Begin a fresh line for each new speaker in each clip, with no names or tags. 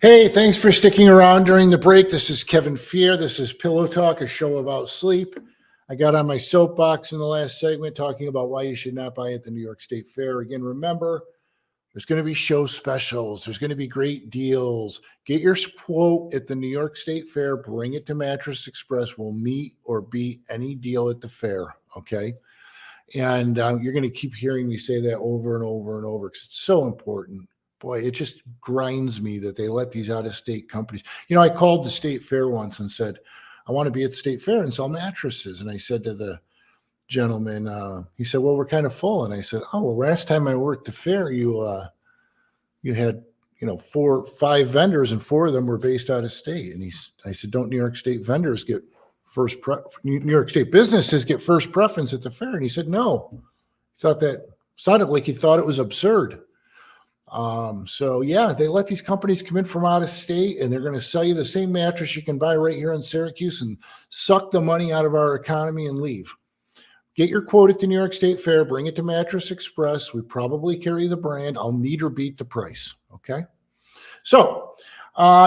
Hey, thanks for sticking around during the break. This is Kevin Fier. This is Pillow Talk, a show about sleep. I got on my soapbox in the last segment talking about why you should not buy at the New York State Fair. Again, remember, there's going to be show specials. There's going to be great deals. Get your quote at the New York State Fair. Bring it to Mattress Express. We'll meet or beat any deal at the fair, okay? And you're going to keep hearing me say that over and over and over because it's so important. Boy, it just grinds me that they let these out-of-state companies. I called the state fair once and said, I want to be at the state fair and sell mattresses. And I said to the gentleman, he said, well, we're kind of full. And I said, oh, well, last time I worked the fair, you had, 5 vendors and 4 of them were based out of state. And I said, don't New York State vendors get New York State businesses get first preference at the fair? And he said, no. He thought that sounded like he thought it was absurd. They let these companies come in from out of state and they're going to sell you the same mattress you can buy right here in Syracuse and suck the money out of our economy and leave. Get your quote at the New York State Fair, bring it to Mattress Express. We probably carry the brand. I'll meet or beat the price. Okay. So,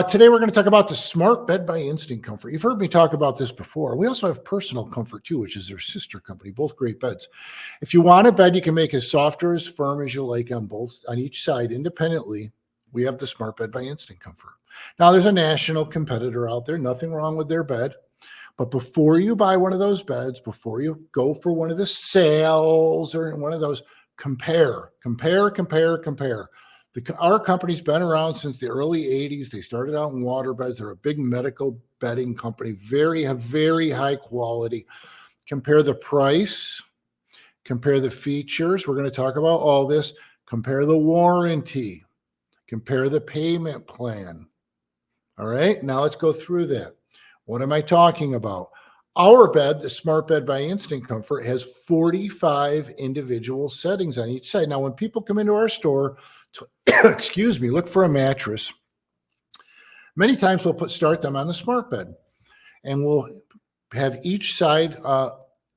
today we're going to talk about the Smart Bed by Instant Comfort. You've heard me talk about this before. We also have Personal Comfort too, which is their sister company, both great beds. If you want a bed you can make as soft or as firm as you like on each side independently, we have the Smart Bed by Instant Comfort. Now there's a national competitor out there, nothing wrong with their bed. But before you buy one of those beds, before you go for one of the sales or one of those, compare. Our company's been around since the early 80s. They started out in water beds. They're a big medical bedding company, very high quality. Compare the price, compare the features. We're going to talk about all this. Compare the warranty, compare the payment plan. All right, now let's go through that. What am I talking about? Our bed, the Smart Bed by Instant Comfort, has 45 individual settings on each side. Now, when people come into our store, look for a mattress, many times we'll start them on the Smart Bed, and we'll have each side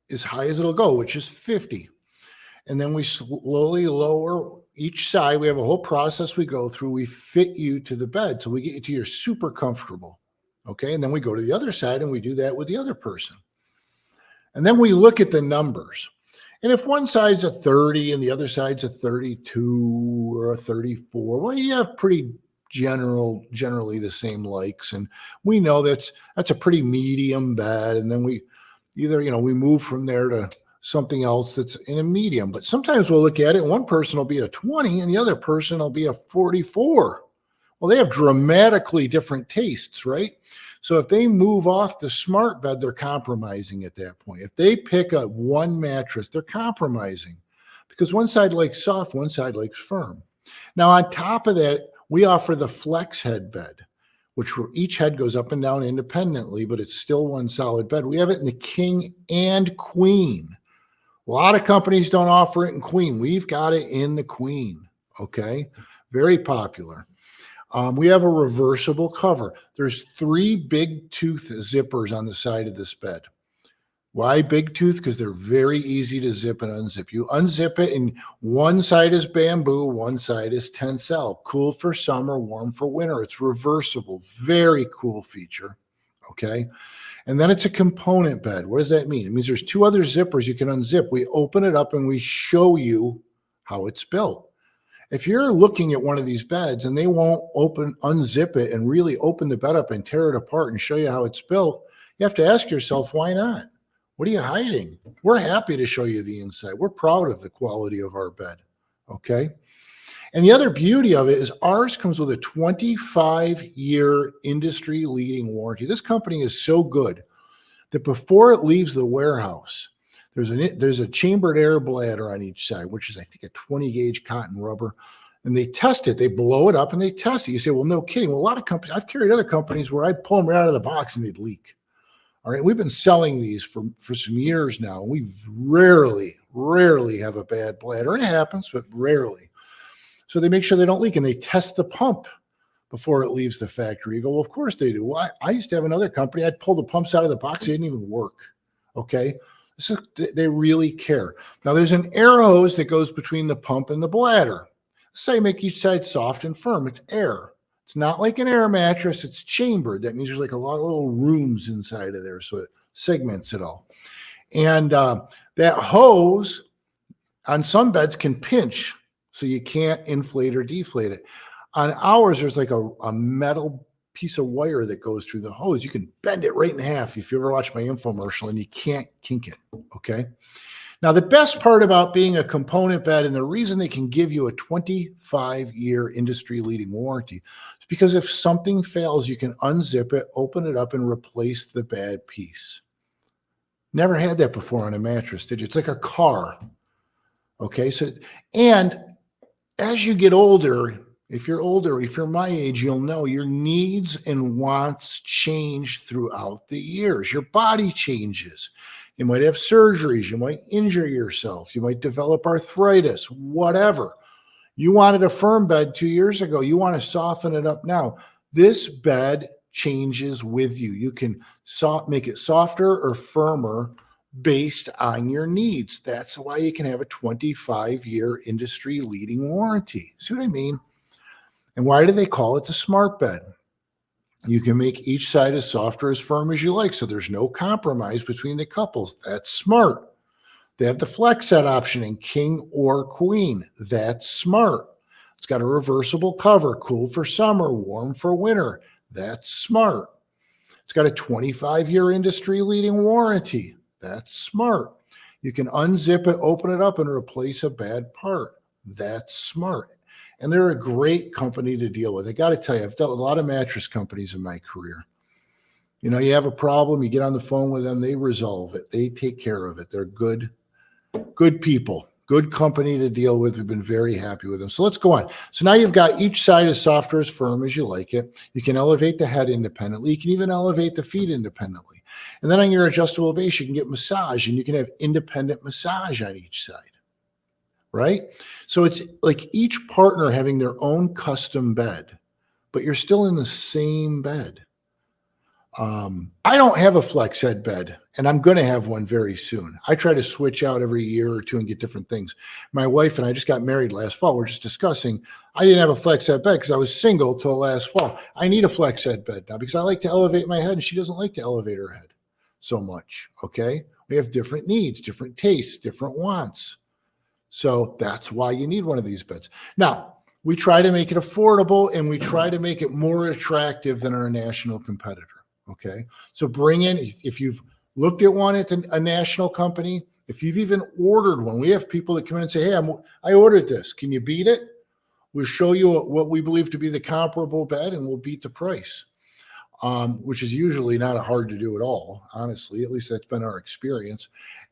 as high as it'll go, which is 50. And then we slowly lower each side. We have a whole process we go through. We fit you to the bed, so we get you to your super comfortable. Okay, and then we go to the other side and we do that with the other person. And then we look at the numbers. And if one side's a 30 and the other side's a 32 or a 34, well, you have pretty generally the same likes. And we know that's a pretty medium bed. And then we either, we move from there to something else that's in a medium. But sometimes we'll look at it and one person will be a 20 and the other person will be a 44. Well, they have dramatically different tastes, right? So if they move off the Smart Bed, they're compromising at that point. If they pick up one mattress, they're compromising because one side likes soft, one side likes firm. Now, on top of that, we offer the Flex Head bed, which each head goes up and down independently, but it's still one solid bed. We have it in the King and Queen. A lot of companies don't offer it in Queen. We've got it in the Queen, okay? Very popular. We have a reversible cover. There's 3 big tooth zippers on the side of this bed. Why big tooth? Because they're very easy to zip and unzip. You unzip it and one side is bamboo, one side is Tencel. Cool for summer, warm for winter. It's reversible. Very cool feature. Okay. And then it's a component bed. What does that mean? It means there's 2 other zippers you can unzip. We open it up and we show you how it's built. If you're looking at one of these beds and they won't unzip it and really open the bed up and tear it apart and show you how it's built, you have to ask yourself, why not? What are you hiding? We're happy to show you the inside. We're proud of the quality of our bed, okay? And the other beauty of it is ours comes with a 25-year industry-leading warranty. This company is so good that before it leaves the warehouse, there's a chambered air bladder on each side, which is, I think, a 20-gauge cotton rubber. And they test it. They blow it up and they test it. You say, well, no kidding. Well, a lot of companies, I've carried other companies where I pull them right out of the box and they'd leak. All right. We've been selling these for some years now. And we rarely have a bad bladder. It happens, but rarely. So they make sure they don't leak and they test the pump before it leaves the factory. You go, well, of course they do. Well, I used to have another company. I'd pull the pumps out of the box. They didn't even work. Okay. They really care. Now, there's an air hose that goes between the pump and the bladder. Say make each side soft and firm. It's air. It's not like an air mattress. It's chambered. That means there's like a lot of little rooms inside of there. So it segments it all. And that hose on some beds can pinch, so you can't inflate or deflate it. On ours, there's like a metal piece of wire that goes through the hose. You can bend it right in half if you ever watch my infomercial, and you can't kink it, okay? Now, the best part about being a component bed, and the reason they can give you a 25-year industry-leading warranty, is because if something fails, you can unzip it, open it up, and replace the bad piece. Never had that before on a mattress, did you? It's like a car, okay? So, and as you get older, if you're my age, you'll know your needs and wants change throughout the years. Your body changes. You might have surgeries. You might injure yourself. You might develop arthritis, whatever. You wanted a firm bed 2 years ago. You want to soften it up now. This bed changes with you. You can make it softer or firmer based on your needs. That's why you can have a 25-year industry-leading warranty. See what I mean? And why do they call it the smart bed? You can make each side as soft or as firm as you like, so there's no compromise between the couples. That's smart. They have the flex set option in king or queen. That's smart. It's got a reversible cover, cool for summer, warm for winter. That's smart. It's got a 25-year industry-leading warranty. That's smart. You can unzip it, open it up, and replace a bad part. That's smart. And they're a great company to deal with. I got to tell you, I've dealt with a lot of mattress companies in my career. You know, you have a problem, you get on the phone with them, they resolve it. They take care of it. They're good people, good company to deal with. We've been very happy with them. So let's go on. So now you've got each side as soft or as firm as you like it. You can elevate the head independently. You can even elevate the feet independently. And then on your adjustable base, you can get massage, and you can have independent massage on each side. Right? So it's like each partner having their own custom bed, but you're still in the same bed. I don't have a flex head bed, and I'm going to have one very soon. I try to switch out every year or two and get different things. My wife and I just got married last fall. We're just discussing. I didn't have a flex head bed because I was single till last fall. I need a flex head bed now because I like to elevate my head, and she doesn't like to elevate her head so much. Okay? We have different needs, different tastes, different wants. So that's why you need one of these beds. Now, we try to make it affordable, and we try to make it more attractive than our national competitor. Okay. So bring in, if you've looked at one at a national company, if you've even ordered one, we have people that come in and say, hey, I ordered this. Can you beat it? We'll show you what we believe to be the comparable bed, and we'll beat the price, which is usually not hard to do at all, honestly. At least that's been our experience.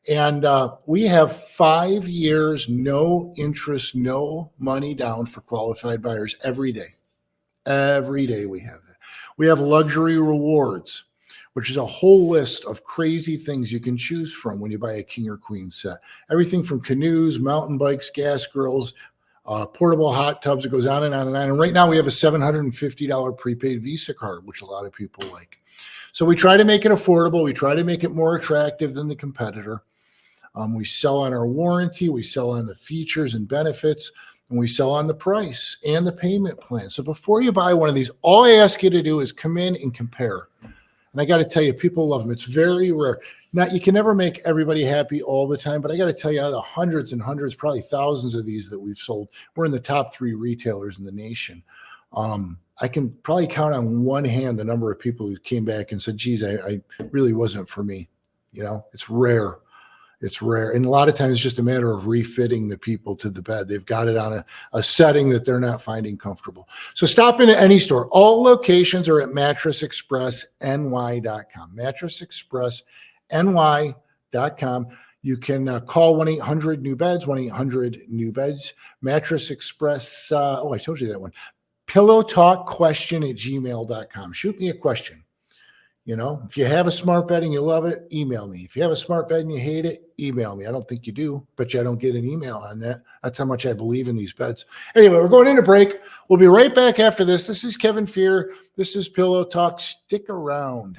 And we have 5 years, no interest, no money down for qualified buyers every day. Every day we have that. We have luxury rewards, which is a whole list of crazy things you can choose from when you buy a king or queen set. Everything from canoes, mountain bikes, gas grills, portable hot tubs. It goes on and on and on. And right now we have a $750 prepaid Visa card, which a lot of people like. So we try to make it affordable. We try to make it more attractive than the competitor. We sell on our warranty. We sell on the features and benefits. And we sell on the price and the payment plan. So before you buy one of these, all I ask you to do is come in and compare. And I got to tell you, people love them. It's very rare. Now, you can never make everybody happy all the time, but I got to tell you, out of the hundreds and hundreds, probably thousands of these that we've sold, we're in the top 3 retailers in the nation. I can probably count on one hand the number of people who came back and said, geez, I really wasn't for me. You know, it's rare. It's rare. And a lot of times it's just a matter of refitting the people to the bed. They've got it on a setting that they're not finding comfortable. So stop into any store. All locations are at mattressexpressny.com. Mattressexpressny.com. You can call 1-800-NEW-BEDS, 1-800-NEW-BEDS. Mattress Express, I told you that one. pillowtalkquestion@gmail.com. Shoot me a question. You know, if you have a smart bed and you love it, email me. If you have a smart bed and you hate it, email me. I don't think you do, but I don't get an email on that. That's how much I believe in these beds. Anyway, we're going into break. We'll be right back after this. This is Kevin Fear. This is Pillow Talk. Stick around.